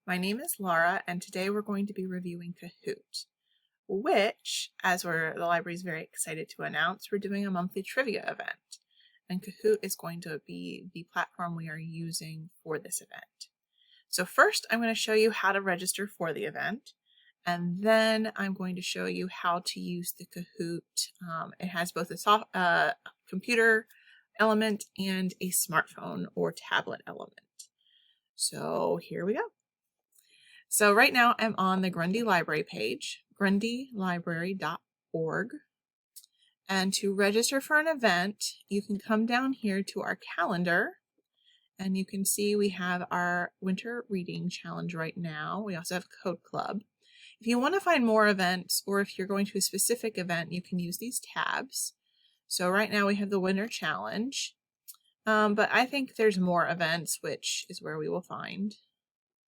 My name is Laura, and today we're going to be reviewing Kahoot, which, as the library is very excited to announce, we're doing a monthly trivia event. And Kahoot is going to be the platform we are using for this event. So first, I'm going to show you how to register for the event, and then I'm going to show you how to use the Kahoot. It has both a computer element and a smartphone or tablet element. So here we go. So right now I'm on the Grundy Library page, grundylibrary.org. And to register for an event, you can come down here to our calendar, and you can see we have our winter reading challenge right now. We also have Code Club. If you want to find more events, or if you're going to a specific event, you can use these tabs. So right now we have the winter challenge, but I think there's more events, which is where we will find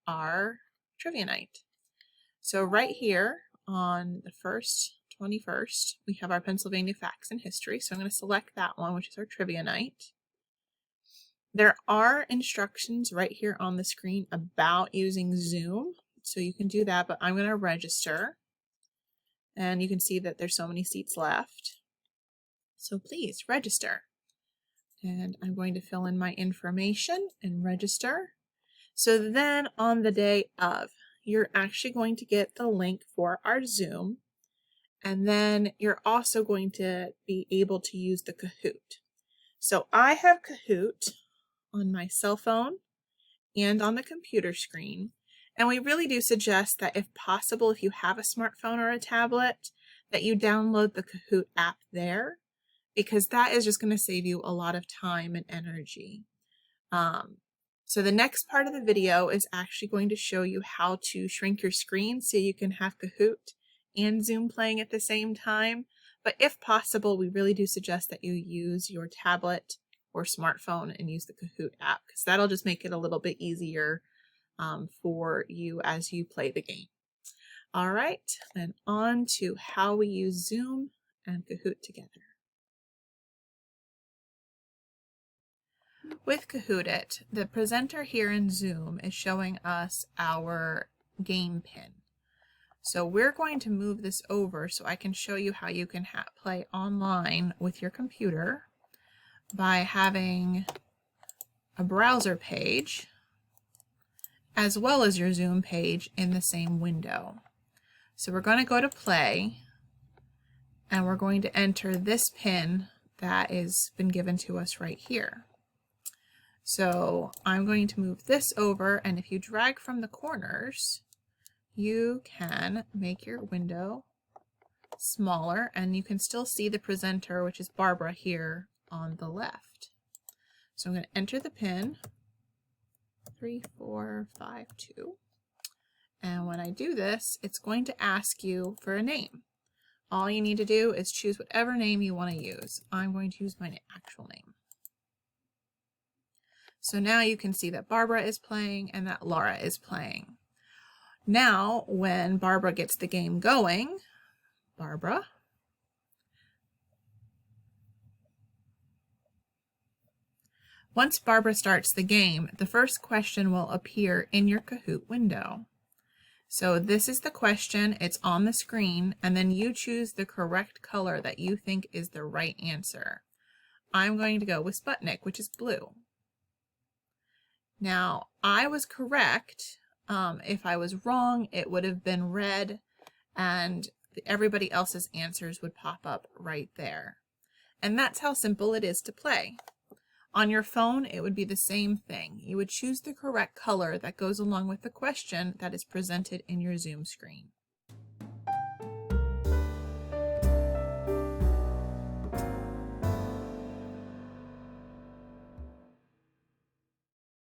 our trivia night. So right here on the 21st, we have our Pennsylvania Facts and History. So I'm going to select that one, which is our trivia night. There are instructions right here on the screen about using Zoom. So you can do that, but I'm going to register. And you can see that there's so many seats left. So please register. And I'm going to fill in my information and register. So then on the day of, you're actually going to get the link for our Zoom, and then you're also going to be able to use the Kahoot. So I have Kahoot on my cell phone and on the computer screen, and we really do suggest that if possible, if you have a smartphone or a tablet, that you download the Kahoot app there, because that is just going to save you a lot of time and energy. So the next part of the video is actually going to show you how to shrink your screen so you can have Kahoot and Zoom playing at the same time. But if possible, we really do suggest that you use your tablet or smartphone and use the Kahoot app, because that'll just make it a little bit easier for you as you play the game. All right, and on to how we use Zoom and Kahoot together. With Kahoot, the presenter here in Zoom is showing us our game pin. So we're going to move this over so I can show you how you can play online with your computer by having a browser page as well as your Zoom page in the same window. So we're going to go to play, and we're going to enter this pin that has been given to us right here. So I'm going to move this over, and if you drag from the corners, you can make your window smaller, and you can still see the presenter, which is Barbara, here on the left. So I'm going to enter the pin, 3452, and when I do this, it's going to ask you for a name. All you need to do is choose whatever name you want to use. I'm going to use my actual name. So now you can see that Barbara is playing and that Laura is playing. Now, when Barbara gets the game going, once Barbara starts the game, the first question will appear in your Kahoot window. So this is the question, it's on the screen, and then you choose the correct color that you think is the right answer. I'm going to go with Sputnik, which is blue. Now, I was correct. If I was wrong, it would have been red, and everybody else's answers would pop up right there. And that's how simple it is to play. On your phone, it would be the same thing. You would choose the correct color that goes along with the question that is presented in your Zoom screen.